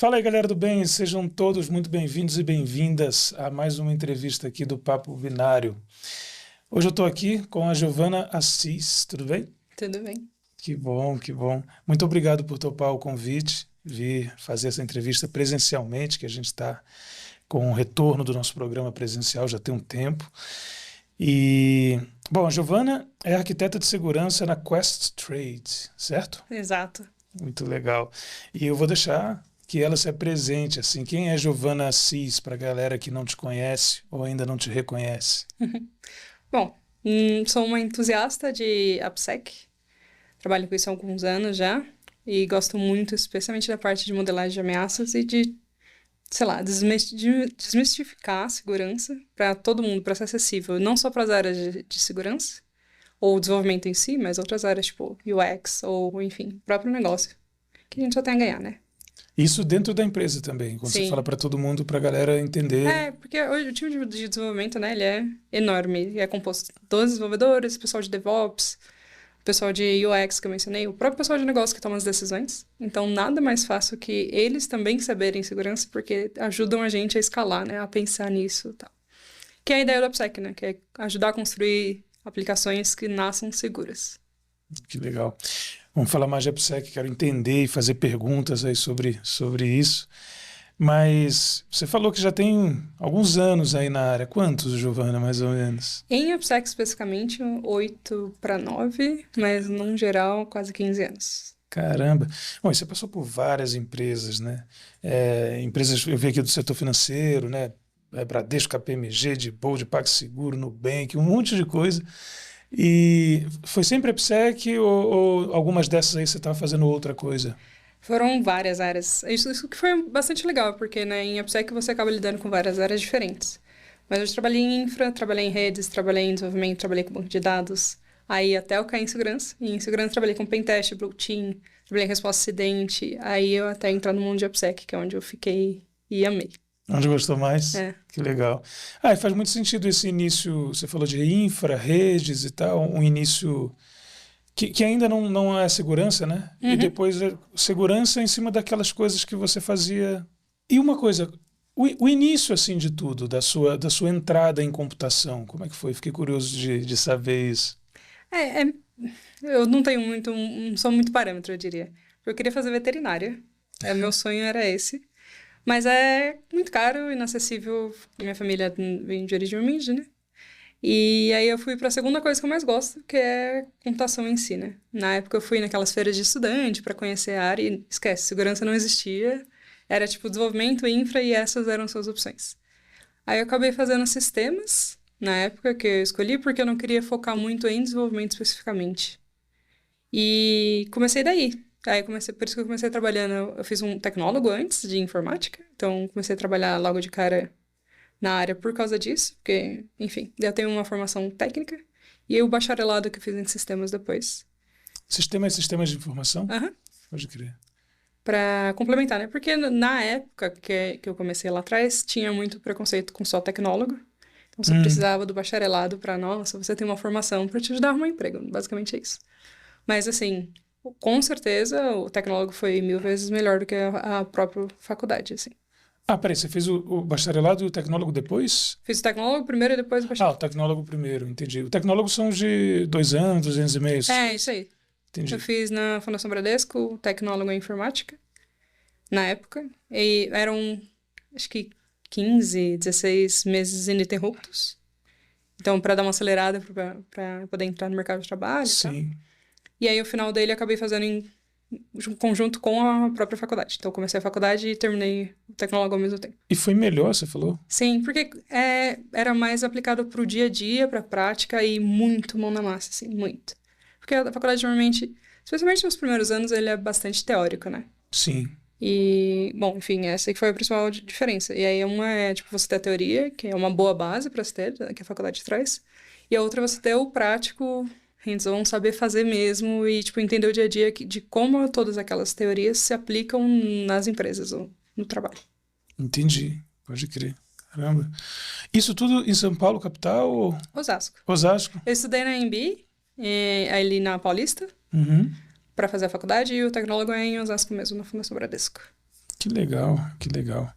Fala aí, galera do bem, sejam todos muito bem-vindos e bem-vindas a mais uma entrevista aqui do Papo Binário. Hoje eu estou aqui com a Giovana Assis, tudo bem? Tudo bem. Que bom, que bom. Muito obrigado por topar o convite, vir fazer essa entrevista presencialmente, que a gente está com o retorno do nosso programa presencial já tem um tempo. Bom, a Giovana é arquiteta de segurança na Quest Trade, certo? Exato. Muito legal. E eu vou deixar que ela se apresente, assim, quem é Giovana Assis, para a galera que não te conhece ou ainda não te reconhece? Bom, sou uma entusiasta de AppSec, trabalho com isso há alguns anos já, e gosto muito, especialmente da parte de modelagem de ameaças e de, sei lá, desmistificar a segurança para todo mundo, para ser acessível, não só para as áreas de segurança, ou desenvolvimento em si, mas outras áreas, tipo UX, ou, enfim, próprio negócio, que a gente só tem a ganhar, né? Isso dentro da empresa também, quando você Sim. fala para todo mundo, para a galera entender. Porque hoje o time de desenvolvimento, né, ele é enorme. E é composto dos desenvolvedores, pessoal de DevOps, pessoal de UX que eu mencionei, o próprio pessoal de negócio que toma as decisões. Então, nada mais fácil que eles também saberem segurança, porque ajudam a gente a escalar, né, a pensar nisso e tal. Que é a ideia do AppSec, né, que é ajudar a construir aplicações que nasçam seguras. Que legal. Vamos falar mais de AppSec, quero entender e fazer perguntas aí sobre isso. Mas você falou que já tem alguns anos aí na área. Quantos, Giovana, mais ou menos? Em AppSec, especificamente, 8 para 9, mas, num geral, quase 15 anos. Caramba. Bom, você passou por várias empresas, né? Empresas, eu vi aqui do setor financeiro, né? Bradesco, KPMG, de Bold, PagSeguro, Nubank, um monte de coisa. E foi sempre AppSec ou algumas dessas aí você estava fazendo outra coisa? Foram várias áreas. Isso que foi bastante legal, porque, né, em AppSec você acaba lidando com várias áreas diferentes. Mas eu trabalhei em infra, trabalhei em redes, trabalhei em desenvolvimento, trabalhei com banco de dados. Aí até eu caí em segurança. E em segurança trabalhei com pentest, blue team, trabalhei em resposta a acidente. Aí eu até entrar no mundo de AppSec, que é onde eu fiquei e amei. Onde gostou mais? É. Que legal. E faz muito sentido esse início, você falou de infra, redes e tal, um início que ainda não é segurança, né? Uhum. E depois segurança em cima daquelas coisas que você fazia. E uma coisa, o início assim de tudo, da sua entrada em computação, como é que foi? Fiquei curioso de saber isso. Eu não tenho muito, não sou muito parâmetro, eu diria. Eu queria fazer veterinária. Meu sonho era esse. Mas é muito caro, inacessível. Minha família vem de origem humilde, né? E aí eu fui para a segunda coisa que eu mais gosto, que é computação em si, né? Na época eu fui naquelas feiras de estudante para conhecer a área e esquece, segurança não existia. Era tipo desenvolvimento, infra e essas eram suas opções. Aí eu acabei fazendo sistemas, na época que eu escolhi, porque eu não queria focar muito em desenvolvimento especificamente. E comecei daí. Por isso que eu comecei trabalhando, eu fiz um tecnólogo antes de informática, então comecei a trabalhar logo de cara na área por causa disso, porque, enfim, eu tenho uma formação técnica, e aí o bacharelado que eu fiz em sistemas depois. Sistemas de informação? Aham. Pode crer. Pra complementar, né? Porque na época que eu comecei lá atrás, tinha muito preconceito com só tecnólogo. Então você precisava do bacharelado pra, nossa, você tem uma formação pra te ajudar a arrumar emprego. Basicamente é isso. Mas, assim, com certeza o tecnólogo foi 1000 vezes melhor do que a própria faculdade, assim. Peraí, você fez o bacharelado e o tecnólogo depois? Fiz o tecnólogo primeiro e depois o O bacharelado. tecnólogo primeiro, entendi. O tecnólogo são de 2 anos, 2 anos e meio. Isso aí. Entendi. Eu fiz na Fundação Bradesco, o tecnólogo em informática, na época. E eram, acho que 15, 16 meses ininterruptos. Então, para dar uma acelerada para poder entrar no mercado de trabalho e tal. Sim. E aí, o final dele, eu acabei fazendo em conjunto com a própria faculdade. Então, eu comecei a faculdade e terminei o tecnólogo ao mesmo tempo. E foi melhor, você falou? Sim, porque era mais aplicado para o dia a dia, para a prática e muito mão na massa, assim, muito. Porque a faculdade, normalmente, especialmente nos primeiros anos, ele é bastante teórico, né? Sim. E, bom, enfim, essa que foi a principal diferença. E aí, uma é, tipo, você ter a teoria, que é uma boa base para se ter, que a faculdade traz. E a outra é você ter o prático, hands-on, saber fazer mesmo e, tipo, entender o dia a dia de como todas aquelas teorias se aplicam nas empresas ou no trabalho. Entendi. Pode crer. Caramba. Isso tudo em São Paulo, capital ou Osasco. Osasco? Eu estudei na AMB, ali na Paulista, Uhum. para fazer a faculdade, e o tecnólogo é em Osasco mesmo, na Fundação Bradesco. Que legal, que legal.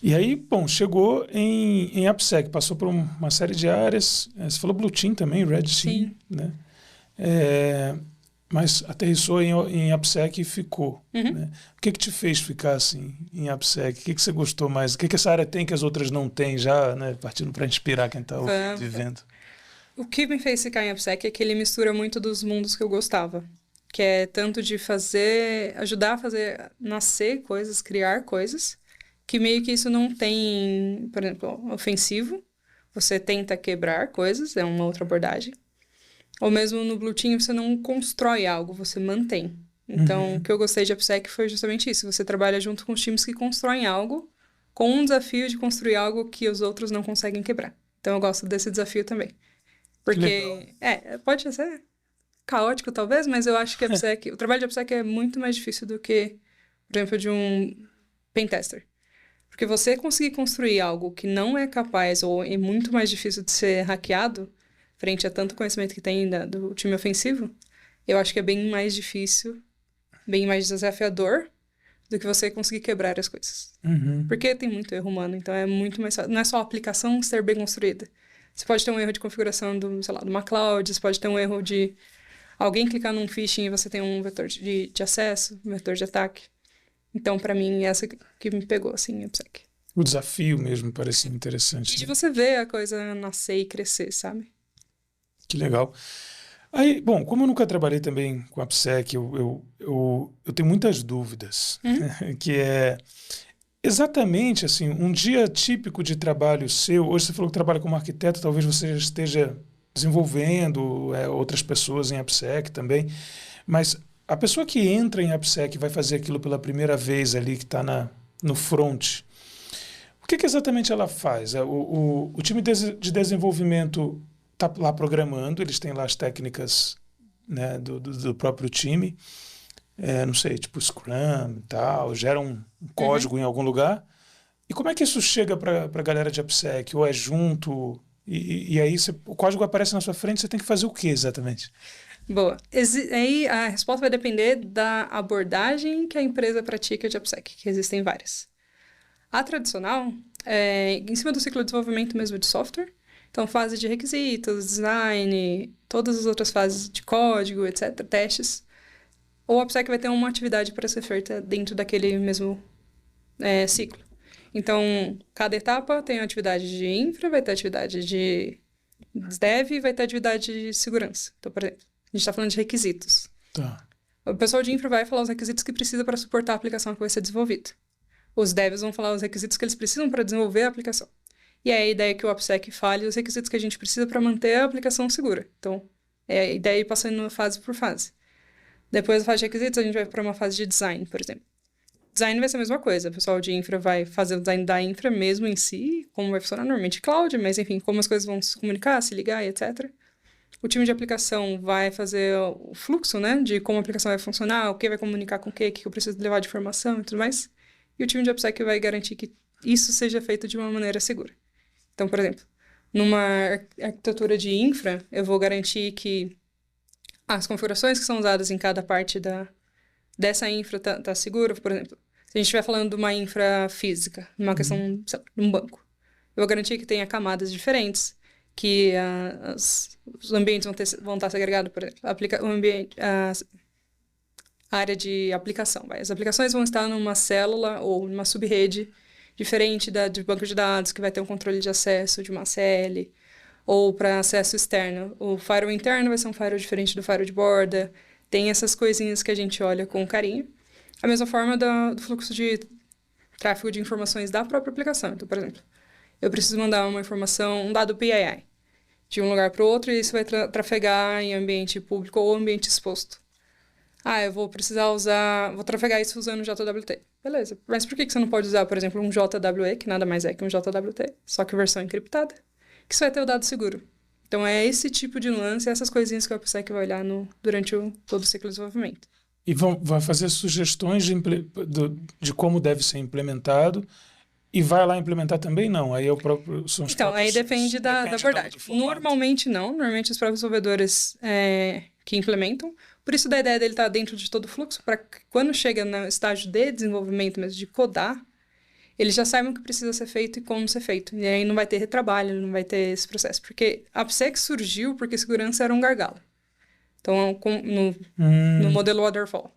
E aí, bom, chegou em AppSec, passou por uma série de áreas. Você falou Blue Team também, Red Team, Sim. né? É, mas aterrissou em AppSec e ficou. Né? O que te fez ficar assim em AppSec? O que você gostou mais? O que essa área tem que as outras não têm já, né? Partindo para inspirar quem está vivendo. O que me fez ficar em AppSec é que ele mistura muito dos mundos que eu gostava. Que é tanto de ajudar a fazer nascer coisas, criar coisas, que meio que isso não tem, por exemplo, ofensivo. Você tenta quebrar coisas, é uma outra abordagem. Ou mesmo no Blue Team, você não constrói algo, você mantém. Então, o que eu gostei de AppSec foi justamente isso. Você trabalha junto com os times que constroem algo, com um desafio de construir algo que os outros não conseguem quebrar. Então, eu gosto desse desafio também. Porque, pode ser caótico talvez, mas eu acho que o trabalho de AppSec é muito mais difícil do que, por exemplo, de um pentester. Porque você conseguir construir algo que não é capaz ou é muito mais difícil de ser hackeado, frente a tanto conhecimento que tem do time ofensivo, eu acho que é bem mais difícil, bem mais desafiador do que você conseguir quebrar as coisas. Porque tem muito erro humano, então é muito mais fácil. Não é só a aplicação ser bem construída. Você pode ter um erro de configuração de uma cloud, você pode ter um erro de alguém clicar num phishing e você tem um vetor de acesso, um vetor de ataque. Então, para mim, essa que me pegou, assim, em AppSec. O desafio mesmo parecia interessante. E de você ver a coisa nascer e crescer, sabe? Que legal. Aí, bom, como eu nunca trabalhei também com AppSec, eu tenho muitas dúvidas, que é exatamente assim, um dia típico de trabalho seu. Hoje você falou que trabalha como arquiteto, talvez você já esteja desenvolvendo outras pessoas em AppSec também, mas a pessoa que entra em AppSec e vai fazer aquilo pela primeira vez ali, que está no front, o que exatamente ela faz? O time de desenvolvimento está lá programando, eles têm lá as técnicas, né, do próprio time, não sei, tipo Scrum e tal, gera um código em algum lugar. E como é que isso chega para a galera de AppSec? Ou é junto? E aí o código aparece na sua frente, você tem que fazer o que exatamente? Boa. Aí a resposta vai depender da abordagem que a empresa pratica de AppSec, que existem várias. A tradicional é em cima do ciclo de desenvolvimento mesmo de software. Então, fase de requisitos, design, todas as outras fases de código, etc., testes. O AppSec vai ter uma atividade para ser feita dentro daquele mesmo ciclo. Então, cada etapa tem atividade de infra, vai ter atividade de dev e vai ter atividade de segurança. Então, por exemplo, a gente está falando de requisitos. Tá. O pessoal de infra vai falar os requisitos que precisa para suportar a aplicação que vai ser desenvolvida. Os devs vão falar os requisitos que eles precisam para desenvolver a aplicação. E aí a ideia é que o AppSec fale os requisitos que a gente precisa para manter a aplicação segura. Então, é a ideia ir passando fase por fase. Depois da fase de requisitos, a gente vai para uma fase de design, por exemplo. Design vai ser a mesma coisa. O pessoal de infra vai fazer o design da infra mesmo em si, como vai funcionar normalmente cloud, mas enfim, como as coisas vão se comunicar, se ligar e etc. O time de aplicação vai fazer o fluxo, né, de como a aplicação vai funcionar, o que vai comunicar com o que eu preciso levar de informação e tudo mais. E o time de AppSec vai garantir que isso seja feito de uma maneira segura. Então, por exemplo, numa arquitetura de infra, eu vou garantir que as configurações que são usadas em cada parte dessa infra tá segura. Por exemplo, se a gente estiver falando de uma infra física, numa questão de um banco, eu vou garantir que tenha camadas diferentes, que os ambientes vão estar segregados, por exemplo, a área de aplicação. As aplicações vão estar numa célula ou numa subrede diferente de banco de dados, que vai ter um controle de acesso de uma CL, ou para acesso externo. O firewall interno vai ser um firewall diferente do firewall de borda. Tem essas coisinhas que a gente olha com carinho. A mesma forma do fluxo de tráfego de informações da própria aplicação. Então, por exemplo, eu preciso mandar uma informação, um dado PII, de um lugar para o outro, e isso vai trafegar em ambiente público ou ambiente exposto. Eu vou vou trafegar isso usando JWT. Beleza, mas por que você não pode usar, por exemplo, um JWE, que nada mais é que um JWT, só que versão encriptada, que isso vai ter o dado seguro. Então, é esse tipo de nuance, essas coisinhas que o AppSec vai olhar durante todo o ciclo de desenvolvimento. E vai fazer sugestões de como deve ser implementado. E vai lá implementar também? Não. Aí são os então, aí depende da abordagem. Normalmente não. Normalmente os próprios desenvolvedores que implementam. Por isso, a ideia dele estar dentro de todo o fluxo, para que quando chega no estágio de desenvolvimento mesmo, de codar, eles já saibam o que precisa ser feito e como ser feito. E aí não vai ter retrabalho, não vai ter esse processo. Porque a AppSec surgiu porque segurança era um gargalo. Então, no modelo Waterfall.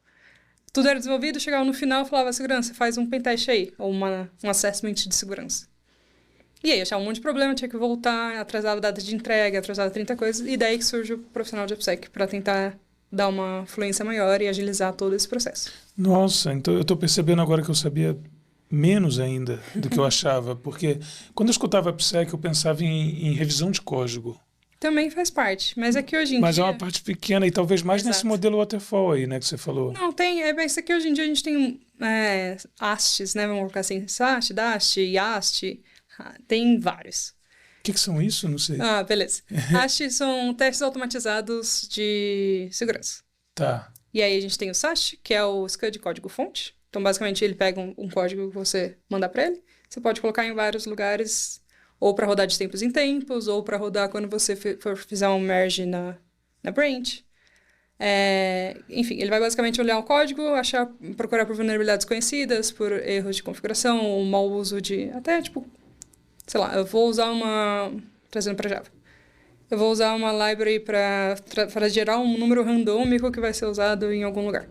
Tudo era desenvolvido, chegava no final e falava, segurança, faz um pentest aí, ou um assessment de segurança. E aí, achava um monte de problema, tinha que voltar, atrasava a data de entrega, atrasava 30 coisas, e daí que surge o profissional de AppSec, para tentar dar uma fluência maior e agilizar todo esse processo. Nossa, então eu estou percebendo agora que eu sabia menos ainda do que eu achava, porque quando eu escutava AppSec, eu pensava em revisão de código. Também faz parte, mas é que hoje em Mas dia... é uma parte pequena e talvez mais nesse Exato. modelo waterfall aí, né, que você falou. Não, tem. Isso aqui hoje em dia a gente tem ASTs, né? Vamos colocar assim, SAST, DAST, YAST. Tem vários. O que são isso? Não sei. Ah, beleza. AST são testes automatizados de segurança. Tá. E aí a gente tem o SAST, que é o Scud Código-Fonte. Então, basicamente, ele pega um código que você mandar para ele. Você pode colocar em vários lugares, ou para rodar de tempos em tempos, ou para rodar quando você for fizer um merge na branch. Enfim, ele vai basicamente olhar o código, procurar por vulnerabilidades conhecidas, por erros de configuração, ou mau uso de... Até, tipo, sei lá, eu vou usar trazendo para Java. Eu vou usar uma library para gerar um número randômico que vai ser usado em algum lugar.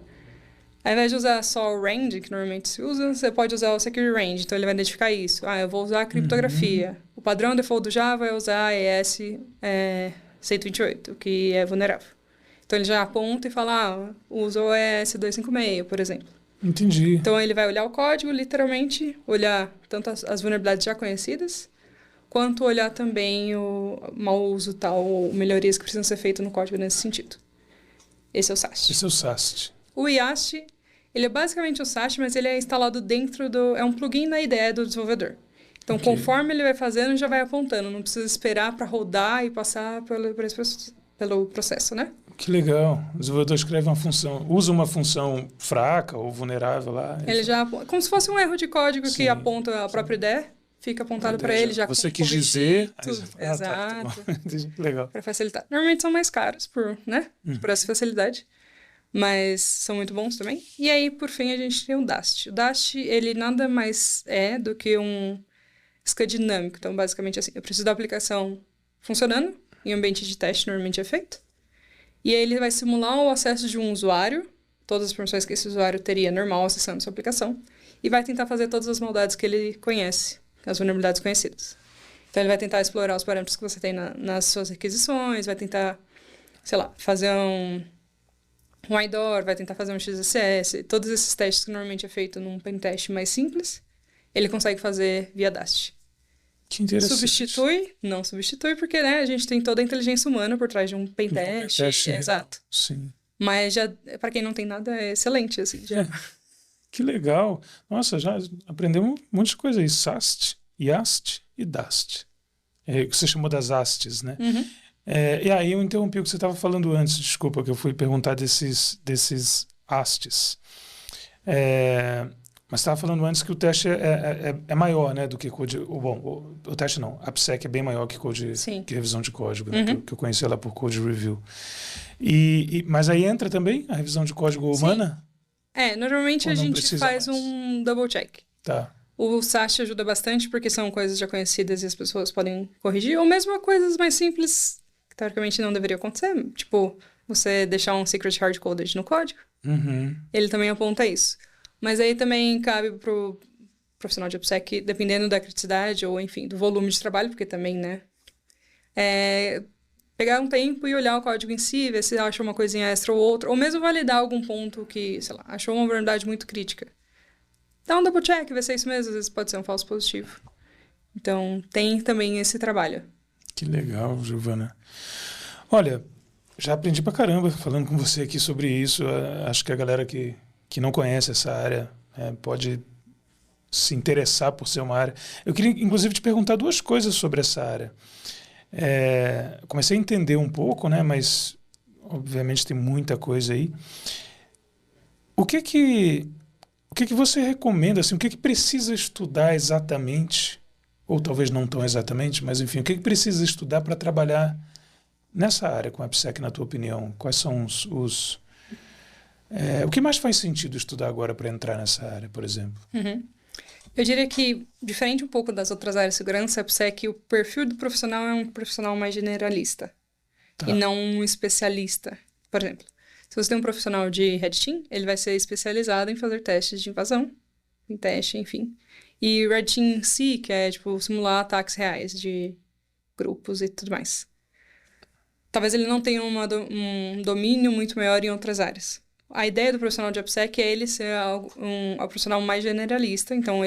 Ao invés de usar só o range, que normalmente se usa, você pode usar o security range, então ele vai identificar isso. Eu vou usar a criptografia. O padrão default do Java é usar ES 128, que é vulnerável. Então ele já aponta e fala, usa o ES 256, por exemplo. Entendi. Então ele vai olhar o código, literalmente, olhar tanto as vulnerabilidades já conhecidas, quanto olhar também o mau uso tal, ou melhorias que precisam ser feitas no código nesse sentido. Esse é o SAST. Esse é o SAST. O YAST, ele é basicamente o SAST, mas ele é instalado dentro é um plugin na IDE do desenvolvedor. Então, conforme ele vai fazendo, já vai apontando. Não precisa esperar para rodar e passar pelo processo, né? Que legal. O desenvolvedor escreve uma função, usa uma função fraca ou vulnerável lá. Ele já como se fosse um erro de código que aponta a própria ideia, fica apontado para ele já. Você quis dizer. Exato. Tá, legal. Para facilitar. Normalmente são mais caros por essa facilidade, mas são muito bons também. E aí, por fim, a gente tem o Dast. O Dast, ele nada mais é do que um SCUD dinâmico. Então, basicamente assim, eu preciso da aplicação funcionando em ambiente de teste, normalmente é feito. E aí ele vai simular o acesso de um usuário, todas as permissões que esse usuário teria normal acessando sua aplicação, e vai tentar fazer todas as maldades que ele conhece, as vulnerabilidades conhecidas. Então ele vai tentar explorar os parâmetros que você tem nas suas requisições, vai tentar, sei lá, fazer um IDOR, vai tentar fazer um XSS, todos esses testes que normalmente é feito num pentest mais simples, ele consegue fazer via Dast. Que interessante. Substitui? Não substitui, porque a gente tem toda a inteligência humana por trás de um pentest. Exato. Sim. Mas já, para quem não tem nada, é excelente. Assim, já. Que legal. Nossa, já aprendemos um monte de coisa aí. SAST, YAST e DAST. Que você chamou das ASTs, né? Uhum. E aí eu interrompi o que você estava falando antes, desculpa, que eu fui perguntar desses ASTs. Mas estava falando antes que o teste é maior, né, do que code... Bom, o teste não. A AppSec é bem maior que que revisão de código, né, que eu conheci ela por code review. Mas aí entra também a revisão de código humana? Normalmente a gente faz um double check. Tá. O SAST ajuda bastante porque são coisas já conhecidas e as pessoas podem corrigir, ou mesmo coisas mais simples que teoricamente não deveriam acontecer, tipo você deixar um secret hard-coded no código. Uhum. Ele também aponta isso. Mas aí também cabe pro profissional de AppSec, dependendo da criticidade ou, enfim, do volume de trabalho, porque também, pegar um tempo e olhar o código em si, ver se acha uma coisinha extra ou outra, ou mesmo validar algum ponto que, sei lá, achou uma vulnerabilidade muito crítica. Dá um double check, ver se é isso mesmo, às vezes pode ser um falso positivo. Então, tem também esse trabalho. Que legal, Giovana. Olha, já aprendi pra caramba falando com você aqui sobre isso. Acho que a galera que não conhece essa área pode se interessar por ser uma área. Eu queria, inclusive, te perguntar duas coisas sobre essa área. Comecei a entender um pouco, né, mas, obviamente, tem muita coisa aí. O que você recomenda? Assim, o que precisa estudar exatamente? Ou talvez não tão exatamente, mas, enfim, o que precisa estudar para trabalhar nessa área com a AppSec, na tua opinião? Quais são os O que mais faz sentido estudar agora para entrar nessa área, por exemplo? Eu diria que, diferente um pouco das outras áreas de segurança, a AppSec, o perfil do profissional é um profissional mais generalista e não um especialista. Por exemplo, se você tem um profissional de Red Team, ele vai ser especializado em fazer testes de invasão, em teste, enfim. E Red Team em si, que é, tipo, simular ataques reais de grupos e tudo mais. Talvez ele não tenha um domínio muito maior em outras áreas. A ideia do profissional de AppSec é ele ser um profissional mais generalista. Então,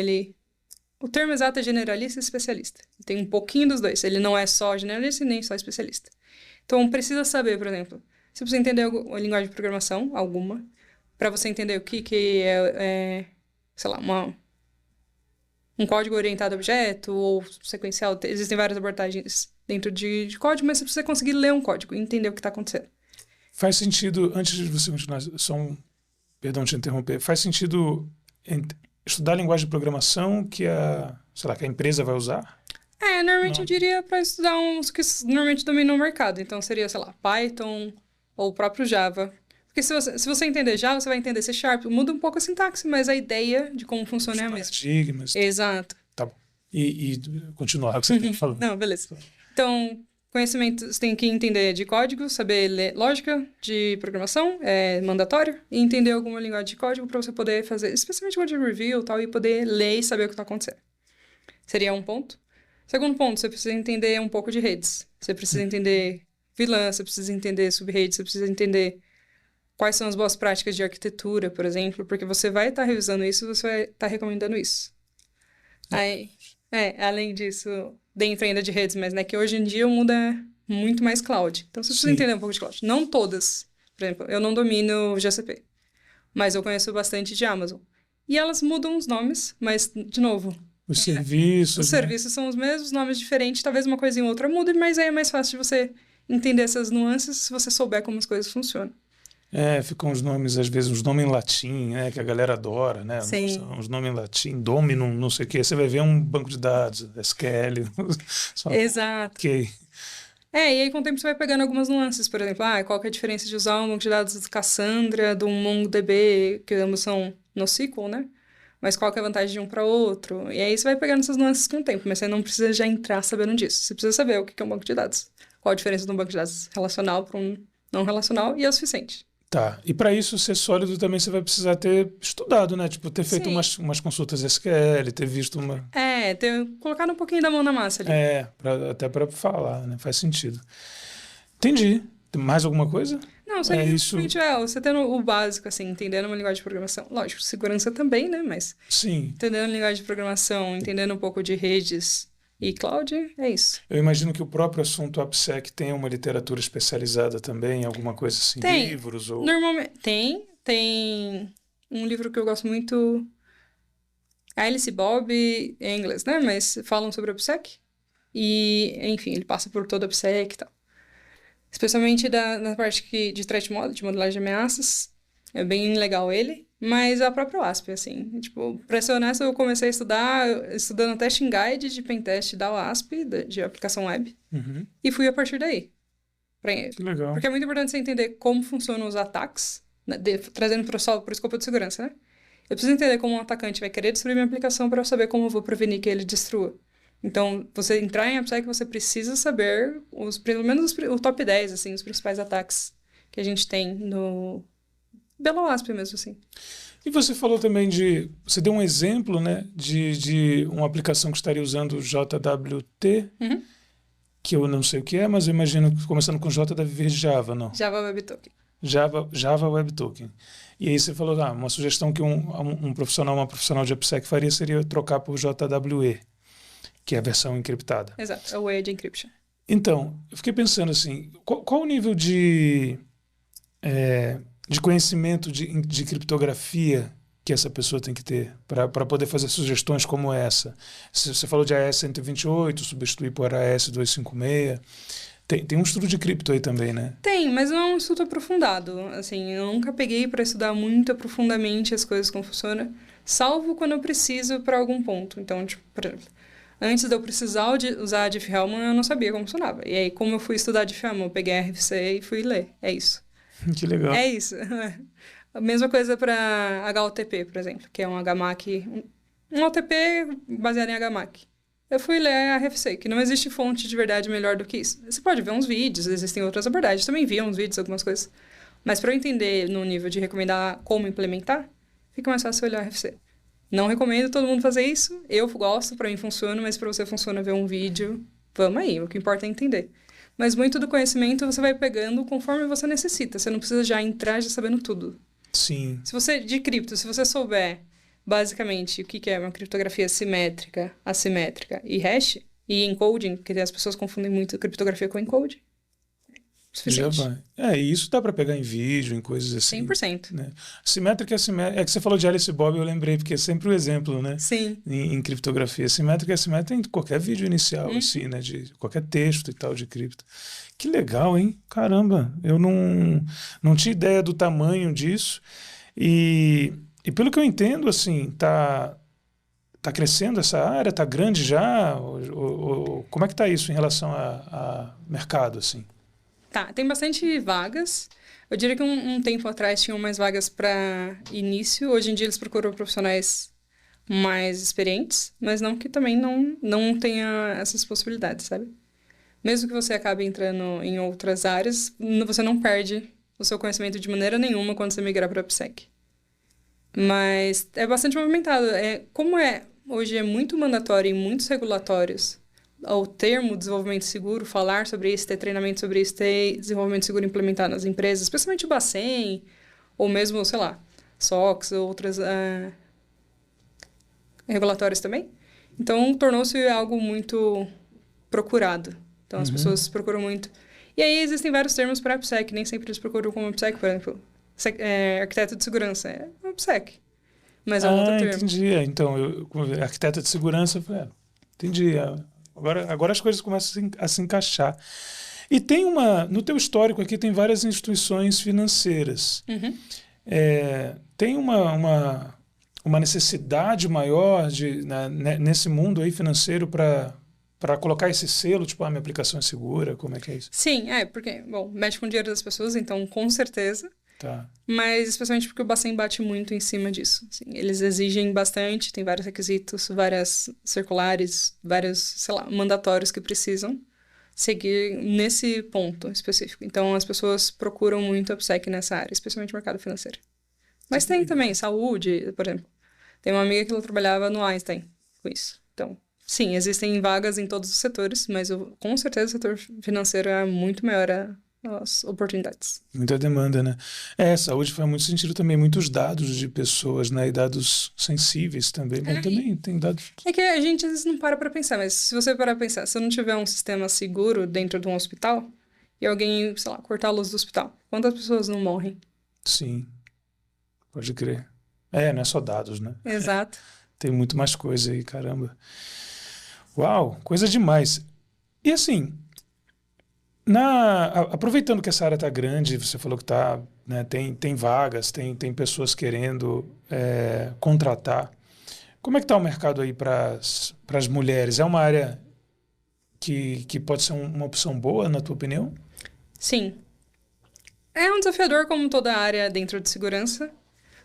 o termo exato é generalista e especialista. Tem um pouquinho dos dois. Ele não é só generalista e nem só especialista. Então, precisa saber, por exemplo, se você entender a linguagem de programação, alguma, para você entender o que sei lá, um código orientado a objeto ou sequencial. Existem várias abordagens dentro de código, mas você precisa conseguir ler um código e entender o que está acontecendo. Faz sentido, antes de você continuar, perdão te interromper, faz sentido estudar a linguagem de programação que sei lá, que a empresa vai usar? Normalmente eu diria para estudar uns que normalmente dominam o mercado. Então seria, sei lá, Python ou o próprio Java. Porque se você entender Java, você vai entender C#. Muda um pouco a sintaxe, mas a ideia de como funciona é a mesma. Paradigmas. Exato. Tá bom. E continuar o que você está falando. Não, beleza. Então, conhecimento, você tem que entender de código, saber ler lógica de programação, é mandatório, e entender alguma linguagem de código para você poder fazer, especialmente code review e tal, e poder ler e saber o que está acontecendo. Seria um ponto. Segundo ponto, você precisa entender um pouco de redes. Você precisa entender VLAN, você precisa entender subredes, você precisa entender quais são as boas práticas de arquitetura, por exemplo, porque você vai estar revisando isso, você vai estar recomendando isso. Aí, além disso, dentro ainda de redes, mas que hoje em dia o mundo é muito mais cloud. Então, você precisa entender um pouco de cloud. Não todas. Por exemplo, eu não domino GCP, mas eu conheço bastante de Amazon. E elas mudam os nomes, mas, de novo... Os serviços, serviços são os mesmos, nomes diferentes, talvez uma coisinha ou outra mude, mas aí é mais fácil de você entender essas nuances se você souber como as coisas funcionam. Ficam os nomes, às vezes, os nomes em latim, né, que a galera adora, né? Sim. Os nomes em latim, Dominum, não sei o quê. Você vai ver um banco de dados, SQL. Exato. Ok. E aí com o tempo você vai pegando algumas nuances, por exemplo, qual que é a diferença de usar um banco de dados de Cassandra, de um MongoDB, que ambos são NoSQL, né? Mas qual que é a vantagem de um para outro? E aí você vai pegando essas nuances com o tempo, mas você não precisa já entrar sabendo disso. Você precisa saber o que é um banco de dados. Qual a diferença de um banco de dados relacional para um não relacional, e é o suficiente. Tá. E para isso ser sólido também você vai precisar ter estudado, né? Tipo, ter feito umas consultas SQL, ter visto uma... ter colocado um pouquinho da mão na massa ali. Até para falar, né? Faz sentido. Entendi. Tem mais alguma coisa? Não, você tendo o básico, assim, entendendo uma linguagem de programação. Lógico, segurança também, né? Mas sim, entendendo a linguagem de programação, entendendo um pouco de redes e cloud, é isso. Eu imagino que o próprio assunto AppSec tenha uma literatura especializada também, alguma coisa assim, livros ou... Normalmente, tem um livro que eu gosto muito, Alice Bob, em inglês, né? Mas falam sobre AppSec. E, enfim, ele passa por todo o AppSec e tal. Especialmente na parte de threat model, de modelagem de ameaças. É bem legal ele. Mas a própria WASP, assim. Tipo, pra ser honesto, eu comecei a estudar estudando testing guide de pentest da WASP, de aplicação web. Uhum. E fui a partir daí. Que legal. Porque é muito importante você entender como funcionam os ataques, né, trazendo para o escopo de segurança, né? Eu preciso entender como um atacante vai querer destruir minha aplicação para eu saber como eu vou prevenir que ele destrua. Então, você entrar em AppSec, você precisa saber pelo menos o top 10, assim, os principais ataques que a gente tem pela WASP mesmo, assim. E você falou também você deu um exemplo, né, de uma aplicação que estaria usando o JWT, que eu não sei o que é, mas eu imagino que começando com J deve vir de Java, não? Java Web Token. Java Web Token. E aí você falou, uma sugestão que uma profissional de AppSec faria seria trocar por JWE, que é a versão encriptada. Exato, a Way de Encryption. Então, eu fiquei pensando assim, qual o nível de conhecimento de criptografia que essa pessoa tem que ter para poder fazer sugestões como essa? Você falou de AES 128, substituir por AES 256. Tem um estudo de cripto aí também, né? Tem, mas não é um estudo aprofundado. Assim, eu nunca peguei para estudar muito profundamente as coisas como funcionam, salvo quando eu preciso para algum ponto. Então, tipo, por exemplo, antes de eu precisar usar a Diffie-Hellman, eu não sabia como funcionava. E aí, como eu fui estudar Diffie-Hellman, eu peguei a RFC e fui ler. É isso. Que legal. É isso. A mesma coisa para HOTP, por exemplo, que é um HMAC, um OTP baseado em HMAC. Eu fui ler a RFC, que não existe fonte de verdade melhor do que isso. Você pode ver uns vídeos, existem outras abordagens, também vi uns vídeos, algumas coisas. Mas para eu entender no nível de recomendar como implementar, fica mais fácil olhar a RFC. Não recomendo todo mundo fazer isso. Eu gosto, para mim funciona, mas para você funciona ver um vídeo, vamos aí, o que importa é entender. Mas muito do conhecimento você vai pegando conforme você necessita. Você não precisa já entrar já sabendo tudo. Sim. Se você souber basicamente o que é uma criptografia simétrica, assimétrica e hash, e encoding, porque as pessoas confundem muito criptografia com encoding. Já Suficiente. vai. E isso dá para pegar em vídeo, em coisas assim. 100%. Né? Simétrica é simétrica. É que você falou de Alice Bob, eu lembrei, porque é sempre o exemplo, né? Sim. Em criptografia. Simétrica é simétrica em qualquer vídeo inicial, assim, né? De qualquer texto e tal de cripto. Que legal, hein? Caramba, eu não tinha ideia do tamanho disso. E pelo que eu entendo, assim, tá crescendo essa área? Tá grande já? Como é que tá isso em relação a mercado, assim? Tá, tem bastante vagas. Eu diria que um tempo atrás tinham mais vagas para início. Hoje em dia eles procuram profissionais mais experientes, mas não que também não tenha essas possibilidades, sabe? Mesmo que você acabe entrando em outras áreas, você não perde o seu conhecimento de maneira nenhuma quando você migrar para PSEC. Mas é bastante movimentado. Hoje é muito mandatório em muitos regulatórios o termo desenvolvimento seguro, falar sobre isso, ter treinamento sobre isso, ter desenvolvimento seguro implementado nas empresas, especialmente o Bacen, ou mesmo, sei lá, SOX, ou outras regulatórios também. Então, tornou-se algo muito procurado. Então, as pessoas procuram muito. E aí, existem vários termos para AppSec, nem sempre eles procuram como AppSec, por exemplo, arquiteto de segurança é AppSec, mas é um outro termo. Entendi. Então, arquiteto de segurança, entendi. Agora as coisas começam a se encaixar. E no teu histórico aqui tem várias instituições financeiras. Tem uma necessidade maior nesse mundo aí financeiro para colocar esse selo, tipo, minha aplicação é segura, como é que é isso? Sim, porque, bom, mexe com o dinheiro das pessoas, então com certeza. Tá. Mas especialmente porque o Bacen bate muito em cima disso. Assim, eles exigem bastante, tem vários requisitos, várias circulares, vários, sei lá, mandatórios que precisam seguir nesse ponto específico. Então, as pessoas procuram muito a AppSec nessa área, especialmente no mercado financeiro. Mas tem também saúde, por exemplo. Tem uma amiga que ela trabalhava no Einstein com isso. Então, sim, existem vagas em todos os setores, mas com certeza o setor financeiro é muito maior as oportunidades. Muita demanda, né? Saúde faz muito sentido também, muitos dados de pessoas, né? E dados sensíveis também, mas também tem dados... É que a gente às vezes não para pensar, mas se você parar pra pensar, se eu não tiver um sistema seguro dentro de um hospital e alguém, sei lá, cortar a luz do hospital, quantas pessoas não morrem? Sim, pode crer. Não é só dados, né? Exato. Tem muito mais coisa aí, caramba. Uau, coisa demais. E assim... Aproveitando que essa área está grande, você falou que né, tem vagas, tem pessoas querendo contratar. Como é que está o mercado aí para as mulheres? É uma área que pode ser uma opção boa, na tua opinião? Sim. É um desafiador como toda área dentro de segurança,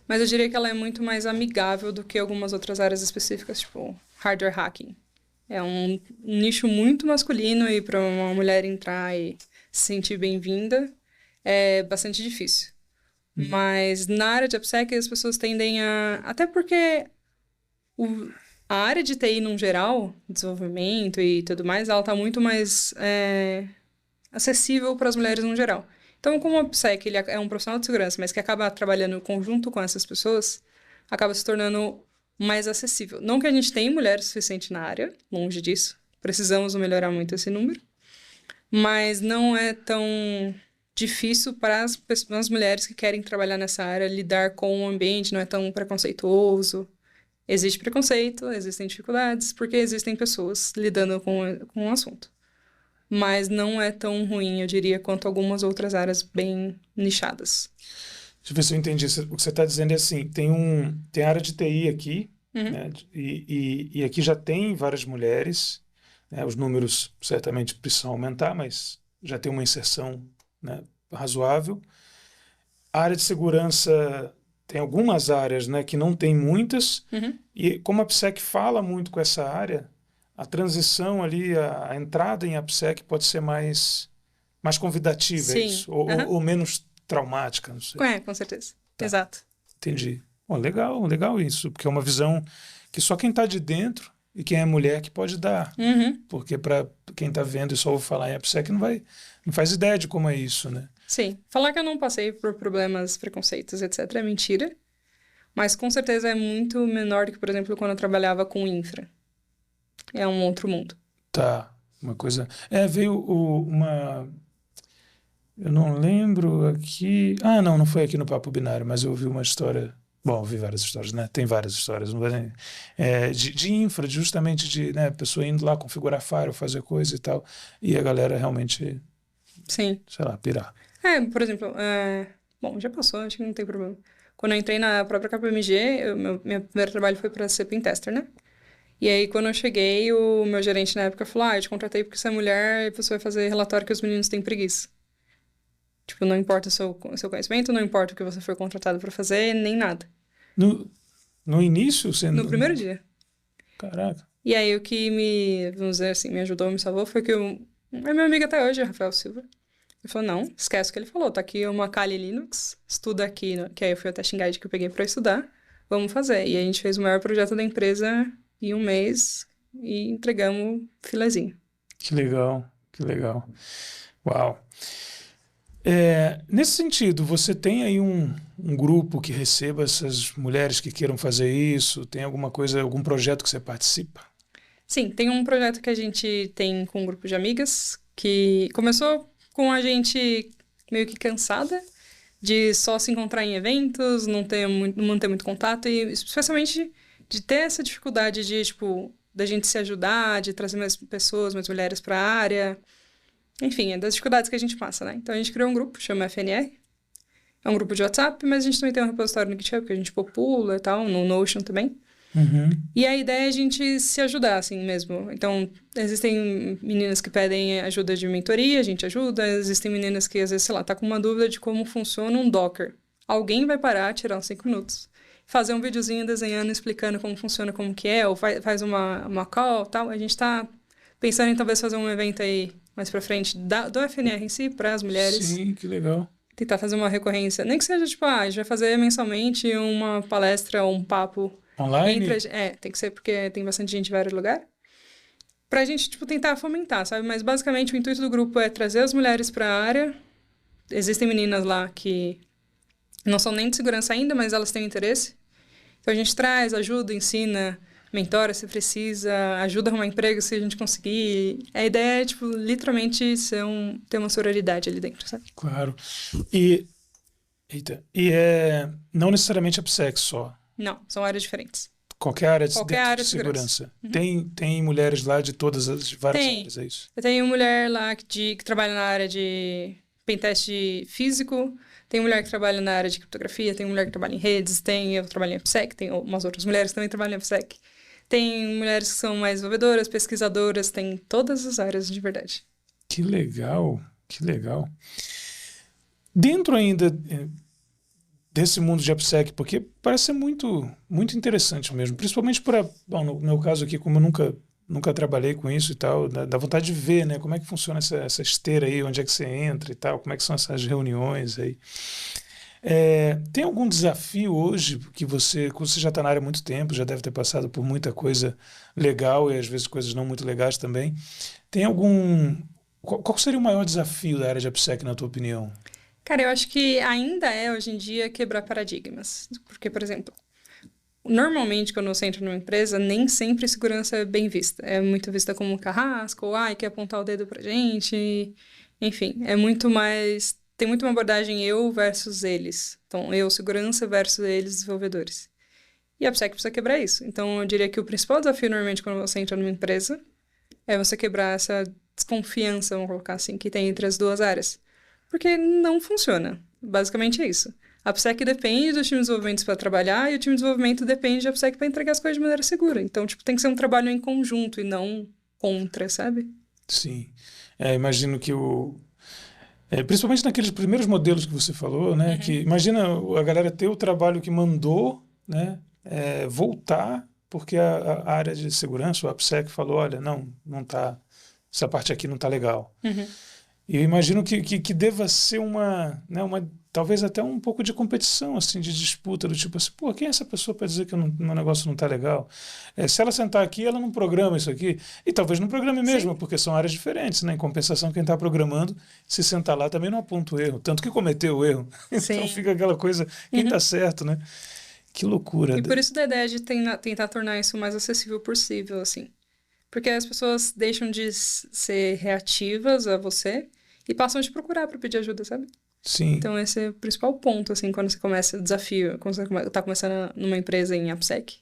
mas eu diria que ela é muito mais amigável do que algumas outras áreas específicas, tipo hardware hacking. É um nicho muito masculino e para uma mulher entrar e se sentir bem-vinda é bastante difícil. Mas na área de AppSec as pessoas tendem até porque a área de TI, no geral, desenvolvimento e tudo mais, ela está muito mais acessível para as mulheres no geral. Então, como o AppSec ele é um profissional de segurança, mas que acaba trabalhando em conjunto com essas pessoas, acaba se tornando mais acessível. Não que a gente tenha mulheres suficiente na área, longe disso. Precisamos melhorar muito esse número. Mas não é tão difícil para as mulheres que querem trabalhar nessa área lidar com o ambiente, não é tão preconceituoso. Existe preconceito, existem dificuldades, porque existem pessoas lidando com o assunto. Mas não é tão ruim, eu diria, quanto algumas outras áreas bem nichadas. Deixa eu ver se eu entendi. O que você está dizendo é assim, tem área de TI aqui, né, e aqui já tem várias mulheres, né, os números certamente precisam aumentar, mas já tem uma inserção, né, razoável. a área de segurança tem algumas áreas, né, que não tem muitas, Uhum. e como a AppSec fala muito com essa área, a transição ali, a entrada em AppSec pode ser mais convidativa, é Sim. isso? Ou, Aham. ou menos traumática, não sei. É, com certeza. Tá, Exato. entendi. Bom, legal, legal isso, porque é uma visão que só quem está de dentro e quem é mulher que pode dar. Uhum. Porque para quem está vendo e só ouve falar em AppSec não faz ideia de como é isso, né? Sim. Falar que eu não passei por problemas, preconceitos, etc., é mentira. Mas com certeza é muito menor do que, por exemplo, quando eu trabalhava com infra. É um outro mundo. Tá, uma coisa. Veio uma. Eu não lembro aqui. Ah, não, não foi aqui no Papo Binário, mas eu ouvi uma história. Bom, ouvi várias histórias, né? Tem várias histórias, não vou nem... de infra, justamente de, né, pessoa indo lá configurar firewall, fazer coisa e tal, e a galera realmente, Sim. sei lá, pirar. Por exemplo, bom, já passou, acho que não tem problema. Quando eu entrei na própria KPMG, meu primeiro trabalho foi para ser pentester, né? E aí, quando eu cheguei, o meu gerente na época falou: eu te contratei porque você é mulher e você vai fazer relatório que os meninos têm preguiça. Tipo, não importa o seu conhecimento, não importa o que você foi contratado para fazer, nem nada. No, no início, você. No primeiro dia. Caraca. E aí, o que vamos dizer assim, me ajudou, me salvou, foi que é meu amigo até hoje, Rafael Silva. Ele falou: não, esquece o que ele falou, tá aqui uma Kali Linux, estuda aqui, que aí foi o testing guide que eu peguei para estudar, vamos fazer. E a gente fez o maior projeto da empresa em um mês e entregamos filezinho. Que legal, que legal. Uau. Nesse sentido, você tem aí um grupo que receba essas mulheres que queiram fazer isso? Tem alguma coisa, algum projeto que você participa? Sim, tem um projeto que a gente tem com um grupo de amigas que começou com a gente meio que cansada de só se encontrar em eventos, não ter muito contato e especialmente de ter essa dificuldade de, tipo, da gente se ajudar, de trazer mais pessoas, mais mulheres para a área. Enfim, é das dificuldades que a gente passa, né? Então a gente criou um grupo, chama FNR. É um grupo de WhatsApp, mas a gente também tem um repositório no GitHub que a gente popula e tal, no Notion também. Uhum. E a ideia é a gente se ajudar, assim mesmo. Então, existem meninas que pedem ajuda de mentoria, a gente ajuda. Existem meninas que, às vezes, sei lá, tá com uma dúvida de como funciona um Docker. Alguém vai parar, tirar uns 5 minutos, fazer um videozinho desenhando, explicando como funciona, como que é, ou faz uma call, tal. A gente tá pensando em talvez fazer um evento aí mais pra frente do FNR em si, para as mulheres. Sim, que legal. Tentar fazer uma recorrência. Nem que seja, tipo, a gente vai fazer mensalmente uma palestra ou um papo Online? tem que ser porque tem bastante gente em vários lugares. Pra gente, tipo, tentar fomentar, sabe? Mas, basicamente, o intuito do grupo é trazer as mulheres pra área. Existem meninas lá que não são nem de segurança ainda, mas elas têm interesse. Então, a gente traz, ajuda, ensina, mentora se precisa, ajuda a arrumar emprego se a gente conseguir. A ideia é, tipo, literalmente ter uma sororidade ali dentro, sabe? Claro. E não necessariamente AppSec só. Não, são áreas diferentes. Qualquer área Qualquer dentro área de de segurança. segurança. Tem mulheres lá de todas as de várias Tem. áreas, é isso? Eu tenho mulher lá que trabalha na área de pentest físico, tem mulher que trabalha na área de criptografia, tem mulher que trabalha em redes, eu trabalho em AppSec, tem umas outras mulheres que também trabalham em AppSec. Tem mulheres que são mais desenvolvedoras, pesquisadoras, tem todas as áreas de verdade. Que legal, que legal. Dentro ainda desse mundo de AppSec, porque parece ser muito, muito interessante mesmo, principalmente bom, no meu caso aqui, como eu nunca trabalhei com isso e tal, dá vontade de ver, né, como é que funciona essa esteira aí, onde é que você entra e tal, como é que são essas reuniões aí. Tem algum desafio hoje que você já está na área há muito tempo, já deve ter passado por muita coisa legal e às vezes coisas não muito legais também. Tem algum... Qual seria o maior desafio da área de AppSec, na tua opinião? Cara, eu acho que ainda hoje em dia, quebrar paradigmas. Porque, por exemplo, normalmente, quando você entra numa empresa, nem sempre segurança é bem vista. É muito vista como um carrasco, ou quer apontar o dedo pra gente. Enfim, é muito mais... Tem muito uma abordagem eu versus eles. Então, eu, segurança, versus eles, desenvolvedores. E a AppSec precisa quebrar isso. Então, eu diria que o principal desafio, normalmente, quando você entra numa empresa, é você quebrar essa desconfiança, vamos colocar assim, que tem entre as duas áreas. Porque não funciona. Basicamente é isso. A AppSec depende do time de desenvolvimento para trabalhar e o time de desenvolvimento depende da AppSec para entregar as coisas de maneira segura. Então, tipo, tem que ser um trabalho em conjunto e não contra, sabe? Sim. Imagino que Principalmente naqueles primeiros modelos que você falou, né? Que imagina a galera ter o trabalho que mandou, né? Voltar porque a área de segurança, o AppSec, falou, olha, não tá, essa parte aqui não tá legal. E eu imagino que deva ser talvez até um pouco de competição, assim, de disputa, do tipo assim, pô, quem é essa pessoa para dizer que meu negócio não está legal? Se ela sentar aqui, ela não programa isso aqui. E talvez não programe mesmo, Sim. porque são áreas diferentes, né? Em compensação, quem está programando, se sentar lá também não aponta o erro, tanto que cometeu o erro. Então Sim. fica aquela coisa, quem está certo, né? Que loucura. E por isso da ideia de tentar tornar isso o mais acessível possível, assim. Porque as pessoas deixam de ser reativas a você e passam a te procurar para pedir ajuda, sabe? Sim. Então esse é o principal ponto, assim, quando você começa o desafio, quando você está começando numa empresa em AppSec.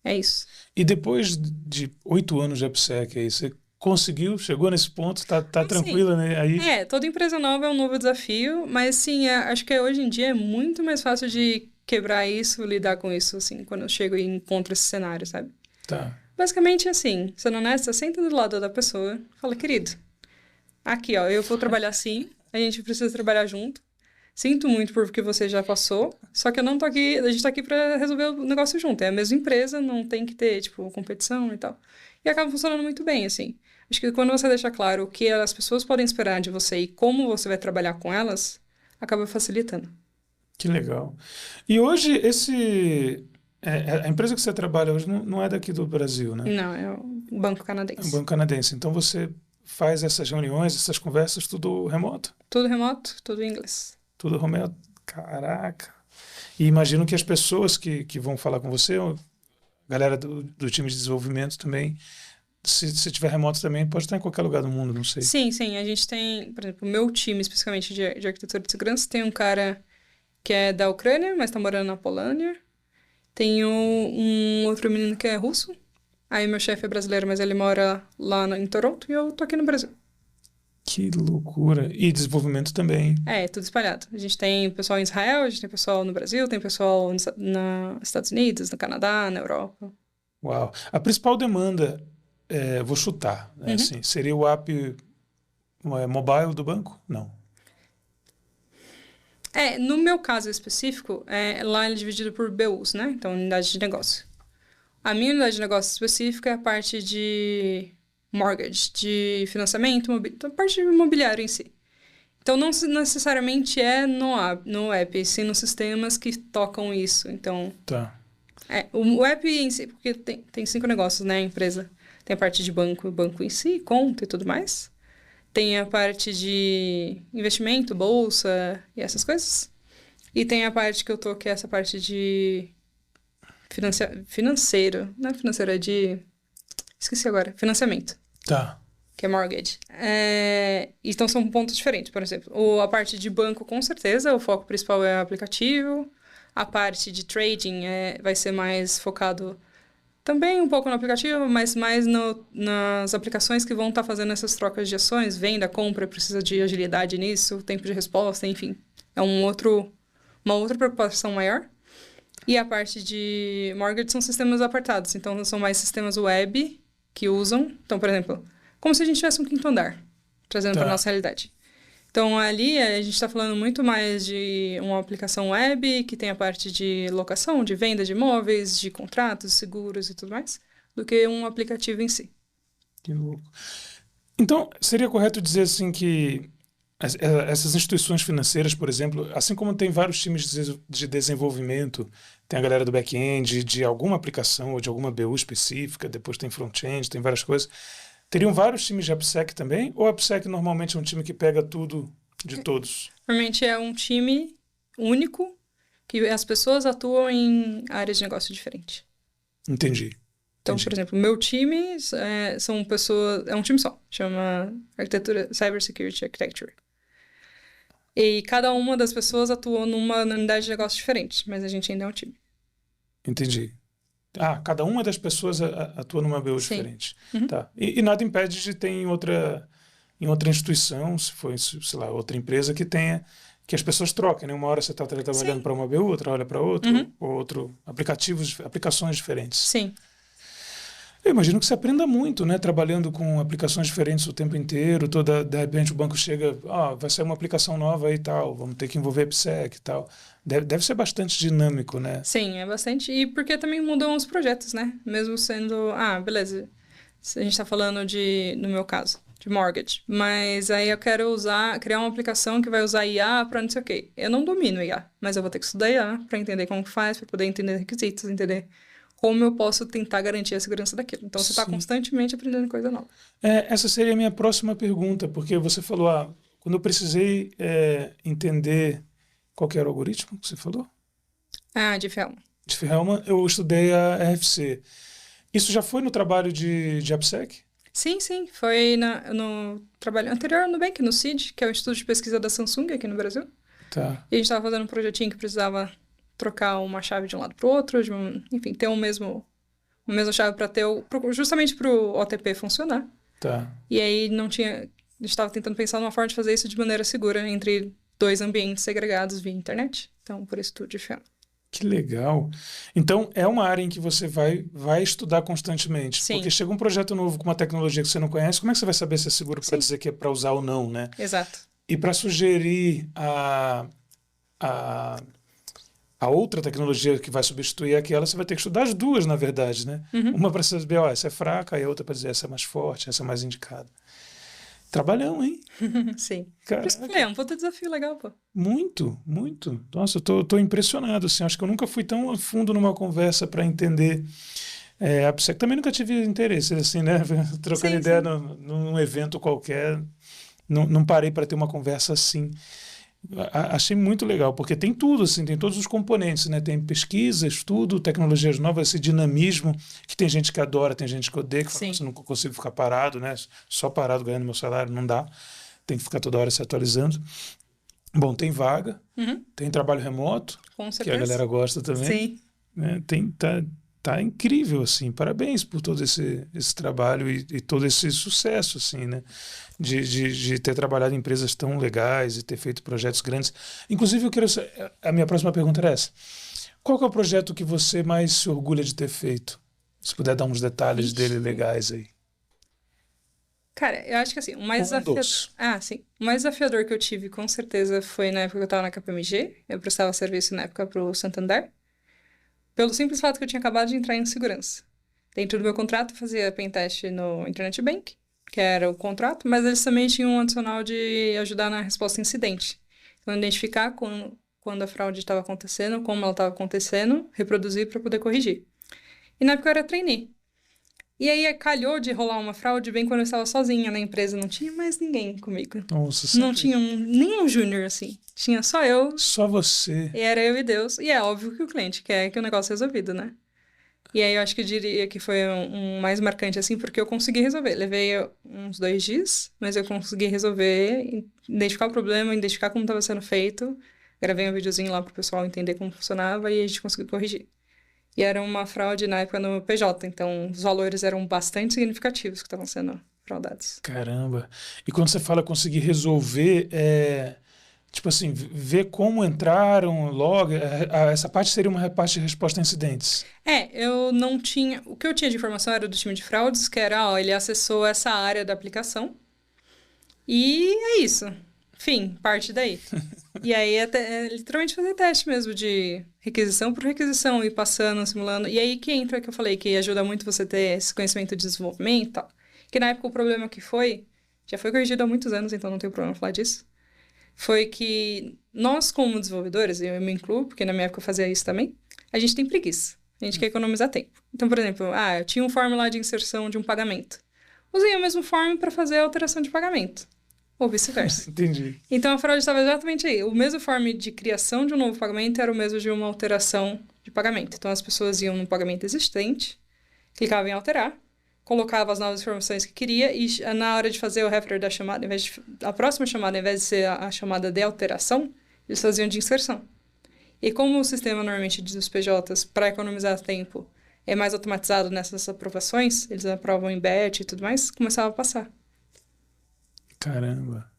É isso. E depois de 8 anos de AppSec, aí você conseguiu, chegou nesse ponto, tá tranquila, né? Aí... toda empresa nova é um novo desafio, mas sim, acho que hoje em dia é muito mais fácil de quebrar isso, lidar com isso, assim, quando eu chego e encontro esse cenário, sabe? Tá. Basicamente, assim, sendo honesta, senta do lado da pessoa, fala, querido, aqui, ó, eu vou trabalhar assim, a gente precisa trabalhar junto, sinto muito por que você já passou, só que eu não tô aqui, a gente tá aqui pra resolver o negócio junto, é a mesma empresa, não tem que ter, tipo, competição e tal. E acaba funcionando muito bem, assim. Acho que quando você deixa claro o que as pessoas podem esperar de você e como você vai trabalhar com elas, acaba facilitando. Que legal. E hoje, a empresa que você trabalha hoje não é daqui do Brasil, né? Não, é um banco É um canadense. banco canadense. Então você faz essas reuniões, essas conversas, tudo remoto? Tudo remoto, tudo em inglês. Tudo remoto? Caraca. E imagino que as pessoas que vão falar com você, a galera do time de desenvolvimento também, se tiver remoto também, pode estar em qualquer lugar do mundo, não sei. Sim, sim. A gente tem, por exemplo, o meu time, especificamente de arquitetura de segurança, tem um cara que é da Ucrânia, mas tá morando na Polônia. Tenho um outro menino que é russo. Aí meu chefe é brasileiro, mas ele mora lá em Toronto e eu tô aqui no Brasil. Que loucura. E desenvolvimento também. Tudo espalhado. A gente tem pessoal em Israel, a gente tem pessoal no Brasil, tem pessoal nos Estados Unidos, no Canadá, na Europa. Uau. A principal demanda, vou chutar, né, assim, seria o app mobile do banco? Não. No meu caso específico, lá ele é dividido por BUs, né? Então, unidade de negócio. A minha unidade de negócio específica é a parte de mortgage, de financiamento, a parte imobiliária em si. Então, não necessariamente é no app, e sim nos sistemas que tocam isso. Então, Tá. o app em si, porque tem 5 negócios, né, a empresa. Tem a parte de banco, o banco em si, conta e tudo mais. Tem a parte de investimento, bolsa e essas coisas. E tem a parte que eu tô, que é essa parte de financeiro. Não é financeiro, é de... Esqueci agora. Financiamento. Tá. Que é mortgage. Então, são pontos diferentes. Por exemplo, a parte de banco, com certeza, o foco principal é o aplicativo. A parte de trading vai ser mais focado também um pouco no aplicativo, mas mais nas aplicações que vão estar fazendo essas trocas de ações, venda, compra, precisa de agilidade nisso, tempo de resposta, enfim. É uma outra preocupação maior. E a parte de mortgage são sistemas apartados, então são mais sistemas web que usam. Então, por exemplo, como se a gente tivesse um quinto andar, trazendo para a nossa realidade. Então, ali a gente está falando muito mais de uma aplicação web que tem a parte de locação, de venda de imóveis, de contratos, seguros e tudo mais, do que um aplicativo em si. Que louco. Então, seria correto dizer assim que essas instituições financeiras, por exemplo, assim como tem vários times de desenvolvimento, tem a galera do back-end, de alguma aplicação ou de alguma BU específica, depois tem front-end, tem várias coisas. Teriam vários times de AppSec também? Ou AppSec normalmente é um time que pega tudo de todos? Normalmente é um time único que as pessoas atuam em áreas de negócio diferentes. Entendi. Então, por exemplo, meu time são pessoas... É um time só. Chama Arquitetura Cybersecurity Architecture. E cada uma das pessoas atua numa unidade de negócio diferente, mas a gente ainda é um time. Entendi. Cada uma das pessoas atua numa BU diferente. Tá. E nada impede de ter em outra instituição, se for, sei lá, outra empresa que tenha, que as pessoas troquem, né? Uma hora você está trabalhando para uma BU, outra hora para outra, ou aplicações diferentes. Sim. Eu imagino que você aprenda muito, né? Trabalhando com aplicações diferentes o tempo inteiro. De repente o banco chega, vai sair uma aplicação nova aí e tal, vamos ter que envolver AppSec e tal. Deve ser bastante dinâmico, né? Sim, é bastante. E porque também mudam os projetos, né? Mesmo sendo, beleza, a gente está falando no meu caso, de mortgage. Mas aí eu quero criar uma aplicação que vai usar IA para não sei o quê. Eu não domino IA, mas eu vou ter que estudar IA para entender como que faz, para poder entender requisitos, entender como eu posso tentar garantir a segurança daquilo. Então, você está constantemente aprendendo coisa nova. Essa seria a minha próxima pergunta, porque você falou, quando eu precisei entender qual que era o algoritmo que você falou? Diffie-Hellman. Diffie-Hellman, eu estudei a RFC. Isso já foi no trabalho de AppSec? Sim. Foi no trabalho anterior no Nubank, no CID, que é o Instituto de Pesquisa da Samsung aqui no Brasil. Tá. E a gente estava fazendo um projetinho que precisava trocar uma chave de um lado para o outro, enfim, ter uma mesma chave para ter justamente para o OTP funcionar. Tá. E aí a gente estava tentando pensar numa forma de fazer isso de maneira segura entre 2 ambientes segregados via internet. Então, por isso tudo diferente. Que legal. Então, é uma área em que você vai estudar constantemente. Sim. Porque chega um projeto novo com uma tecnologia que você não conhece, como é que você vai saber se é seguro para dizer que é para usar ou não, né? Exato. E para sugerir a outra tecnologia que vai substituir aquela, você vai ter que estudar as duas, na verdade, né? Uma para saber, essa é fraca, e a outra para dizer, essa é mais forte, essa é mais indicada. Trabalhão, hein? Sim. Caraca. É um puta desafio legal, pô. Muito. Nossa, eu tô impressionado, assim. Acho que eu nunca fui tão a fundo numa conversa para entender. A AppSec também nunca tive interesse, assim, né? Trocando ideia num evento qualquer. Não parei para ter uma conversa assim. Achei muito legal, porque tem tudo, assim, tem todos os componentes, né? Tem pesquisa, estudo, tecnologias novas, esse dinamismo, que tem gente que adora, tem gente que odeia, que fala, não consigo ficar parado, né? Só parado ganhando meu salário, não dá. Tem que ficar toda hora se atualizando. Bom, tem vaga, tem trabalho remoto, com certeza, que a galera gosta também. Sim. Né? Tá incrível, assim, parabéns por todo esse trabalho e todo esse sucesso, assim, né? De ter trabalhado em empresas tão legais e ter feito projetos grandes. Inclusive, a minha próxima pergunta era essa. Qual que é o projeto que você mais se orgulha de ter feito? Se puder dar uns detalhes dele legais aí. Cara, eu acho que assim, o mais desafiador... O mais desafiador que eu tive, com certeza, foi na época que eu estava na KPMG. Eu prestava serviço na época para o Santander. Pelo simples fato que eu tinha acabado de entrar em segurança. Dentro do meu contrato, eu fazia pentest no Internet Bank, que era o contrato, mas eles também tinham um adicional de ajudar na resposta a incidente. Então, identificar quando a fraude estava acontecendo, como ela estava acontecendo, reproduzir para poder corrigir. E na época eu era trainee. E aí calhou de rolar uma fraude bem quando eu estava sozinha na empresa, não tinha mais ninguém comigo. Nossa, não tinha nenhum júnior, assim. Tinha só eu. Só você. E era eu e Deus. E é óbvio que o cliente quer que o negócio é resolvido, né? E aí eu acho que eu diria que foi um mais marcante, assim, porque eu consegui resolver. Levei uns 2 dias, mas eu consegui resolver, identificar o problema, identificar como estava sendo feito. Gravei um videozinho lá para o pessoal entender como funcionava e a gente conseguiu corrigir. E era uma fraude na época no PJ, então os valores eram bastante significativos que estavam sendo fraudados. Caramba! E quando você fala conseguir resolver, tipo assim, ver como entraram, log, essa parte seria uma parte de resposta a incidentes. Eu não tinha... O que eu tinha de informação era do time de fraudes, que era, ele acessou essa área da aplicação. E é isso. Fim, parte daí. E aí literalmente fazer teste mesmo de requisição por requisição, ir passando, simulando. E aí que entra que eu falei, que ajuda muito você ter esse conhecimento de desenvolvimento e tal. Que na época o problema que já foi corrigido há muitos anos, então não tem problema falar disso. Foi que nós, como desenvolvedores, eu me incluo, porque na minha época eu fazia isso também, a gente tem preguiça. A gente quer economizar tempo. Então, por exemplo, eu tinha um form lá de inserção de um pagamento. Usei o mesmo form para fazer a alteração de pagamento. Ou vice-versa. Entendi. Então, a fraude estava exatamente aí. O mesmo form de criação de um novo pagamento era o mesmo de uma alteração de pagamento. Então, as pessoas iam no pagamento existente, clicavam em alterar, colocavam as novas informações que queria e na hora de fazer o referer da chamada, a próxima chamada, ao invés de ser a chamada de alteração, eles faziam de inserção. E como o sistema normalmente dos PJs, para economizar tempo, é mais automatizado nessas aprovações, eles aprovam em batch e tudo mais, começava a passar. Caramba.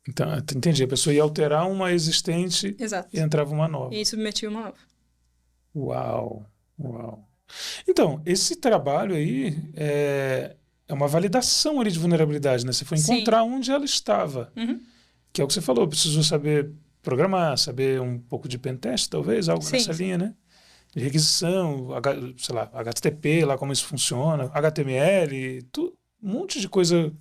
Então, entendi. A pessoa ia alterar uma existente. Exato. E entrava uma nova. E submetia uma nova. Uau. Então, esse trabalho aí é uma validação ali de vulnerabilidade, né? Você foi Sim. encontrar onde ela estava, Uhum. que é o que você falou, precisou saber programar, saber um pouco de pentest, talvez, algo Sim, nessa sim. linha, né? De requisição, sei lá, HTTP, lá como isso funciona, HTML, um monte de coisa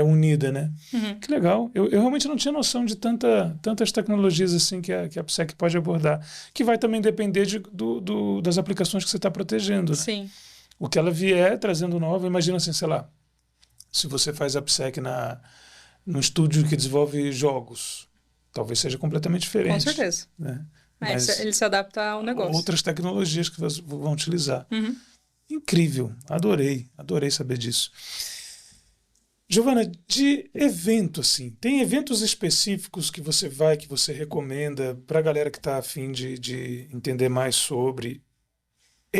unida, né? Uhum. Que legal. Eu realmente não tinha noção de tantas tecnologias assim que a AppSec pode abordar, que vai também depender das aplicações que você está protegendo, né? Sim, O que ela vier trazendo nova, imagina assim, sei lá, se você faz AppSec num estúdio que desenvolve jogos, talvez seja completamente com diferente, certeza. né? Ele Mas se adapta ao negócio. outras tecnologias que vão utilizar. Uhum. Incrível, adorei saber disso. Giovana, de evento, assim, tem eventos específicos que você vai, que você recomenda para a galera que está afim de entender mais sobre,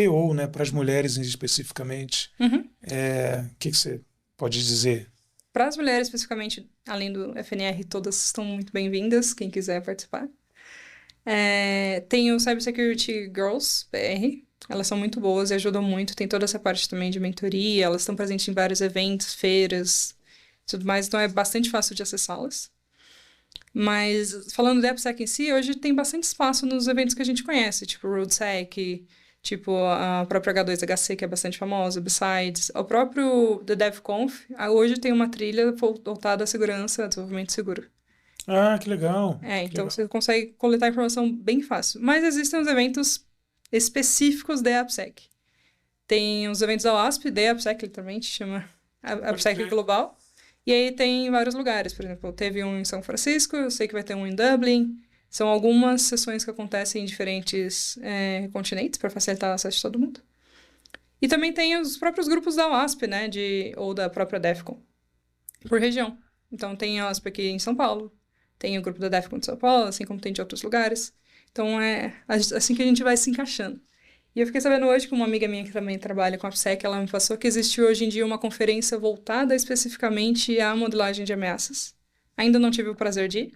ou, né, para as mulheres especificamente? Uhum. O que você pode dizer? Para as mulheres, especificamente, além do FNR, todas estão muito bem-vindas, quem quiser participar. Tem o Cybersecurity Girls BR. Elas são muito boas e ajudam muito. Tem toda essa parte também de mentoria. Elas estão presentes em vários eventos, feiras, tudo mais. Então é bastante fácil de acessá-las. Mas falando da AppSec em si, hoje tem bastante espaço nos eventos que a gente conhece, tipo o RoadSec, tipo a própria H2HC, que é bastante famosa, Besides, o próprio The DevConf. Hoje tem uma trilha voltada à segurança, a desenvolvimento seguro. Ah, que legal, que Então legal. você consegue coletar informação bem fácil. Mas existem os eventos específicos da AppSec. Tem os eventos da OASP, da AppSec, literalmente, chama Pode AppSec crer. Global. E aí tem vários lugares, por exemplo, teve um em São Francisco, eu sei que vai ter um em Dublin. São algumas sessões que acontecem em diferentes continentes, para facilitar o acesso de todo mundo. E também tem os próprios grupos da OASP, né, ou da própria DEFCON, por região. Então tem a OASP aqui em São Paulo, tem o grupo da DEFCON de São Paulo, assim como tem de outros lugares. Então é assim que a gente vai se encaixando. E eu fiquei sabendo hoje que uma amiga minha que também trabalha com a AppSec, ela me passou que existe hoje em dia uma conferência voltada especificamente à modelagem de ameaças. Ainda não tive o prazer de ir,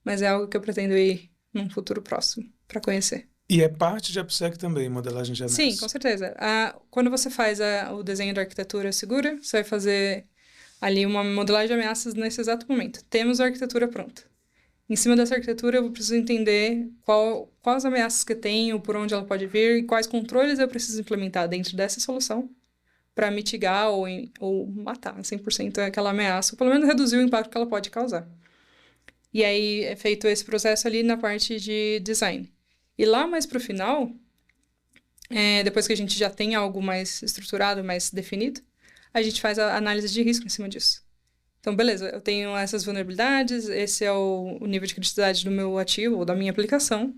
mas é algo que eu pretendo ir num futuro próximo para conhecer. E é parte de AppSec também, modelagem de Sim, com ameaça. certeza. Quando você faz o desenho da arquitetura segura, você vai fazer ali uma modelagem de ameaças nesse exato momento. Temos a arquitetura pronta. Em cima dessa arquitetura, eu preciso entender quais ameaças que eu tenho, por onde ela pode vir e quais controles eu preciso implementar dentro dessa solução para mitigar ou matar 100% aquela ameaça, ou pelo menos reduzir o impacto que ela pode causar. E aí é feito esse processo ali na parte de design. E lá mais para o final, depois que a gente já tem algo mais estruturado, mais definido, a gente faz a análise de risco em cima disso. Então, beleza, eu tenho essas vulnerabilidades, esse é o nível de criticidade do meu ativo ou da minha aplicação.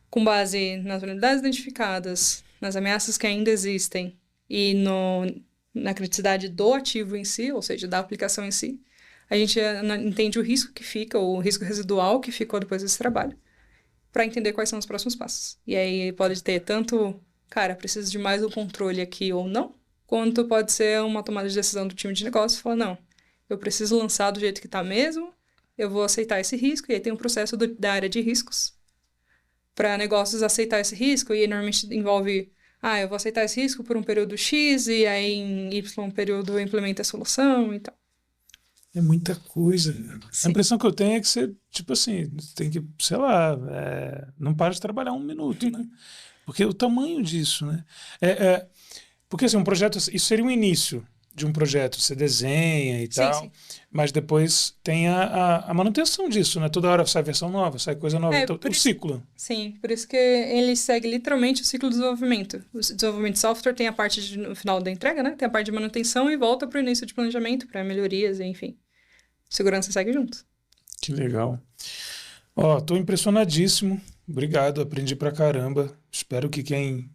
Com base nas vulnerabilidades identificadas, nas ameaças que ainda existem e na criticidade do ativo em si, ou seja, da aplicação em si, a gente entende o risco que fica, ou o risco residual que ficou depois desse trabalho, para entender quais são os próximos passos. E aí pode ter tanto, cara, preciso de mais um controle aqui ou não, quanto pode ser uma tomada de decisão do time de negócio e falar, não, eu preciso lançar do jeito que está mesmo, eu vou aceitar esse risco, e aí tem um processo da área de riscos para negócios aceitar esse risco, e normalmente envolve, eu vou aceitar esse risco por um período X, e aí em Y período eu implemento a solução e tal. É muita coisa. A Sim. impressão que eu tenho é que você, tipo assim, tem que, sei lá, não para de trabalhar um minuto, né? Porque o tamanho disso, né? Porque assim, um projeto, isso seria o início de um projeto, você desenha e Sim, tal, sim. mas depois tem a manutenção disso, né? Toda hora sai versão nova, sai coisa nova. Então, Por o isso, ciclo. sim, por isso que ele segue literalmente o ciclo de desenvolvimento. O desenvolvimento de software tem a parte no final da entrega, né? Tem a parte de manutenção e volta para o início de planejamento, para melhorias, enfim. Segurança segue junto. Que legal. Ó, tô impressionadíssimo. Obrigado, aprendi pra caramba. Espero que quem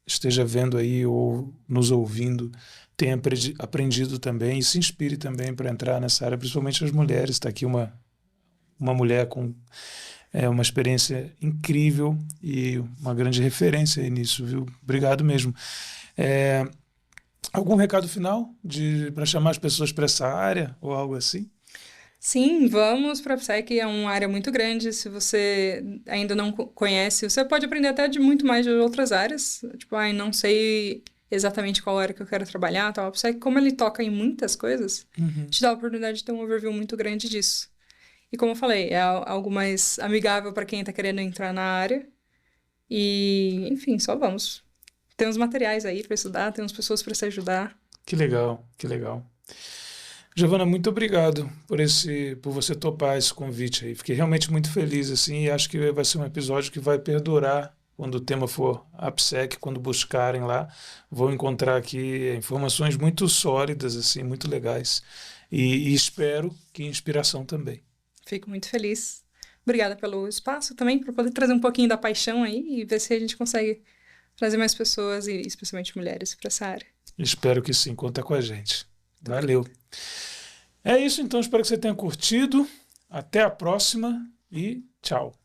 esteja vendo aí ou nos ouvindo tenha aprendido também e se inspire também para entrar nessa área, principalmente as mulheres. Está aqui uma mulher com uma experiência incrível e uma grande referência aí nisso, viu? Obrigado mesmo. É, algum recado final para chamar as pessoas para essa área ou algo assim? Sim, vamos para a PSEC, é uma área muito grande. Se você ainda não conhece, você pode aprender até de muito mais de outras áreas. Tipo, ai, não sei exatamente qual área que eu quero trabalhar, tal. A PSEC, como ele toca em muitas coisas, te dá a oportunidade de ter um overview muito grande disso. E como eu falei, é algo mais amigável para quem está querendo entrar na área. E, enfim, só vamos. Tem uns materiais aí para estudar, tem umas pessoas para se ajudar. Que legal, que legal. Giovana, muito obrigado por você topar esse convite aí. Fiquei realmente muito feliz assim e acho que vai ser um episódio que vai perdurar quando o tema for AppSec, quando buscarem lá, vão encontrar aqui informações muito sólidas assim, muito legais e espero que inspiração também. Fico muito feliz. Obrigada pelo espaço também, por poder trazer um pouquinho da paixão aí e ver se a gente consegue trazer mais pessoas, e especialmente mulheres, para essa área. Espero que sim, conta com a gente. Valeu. É isso então, espero que você tenha curtido. Até a próxima e tchau.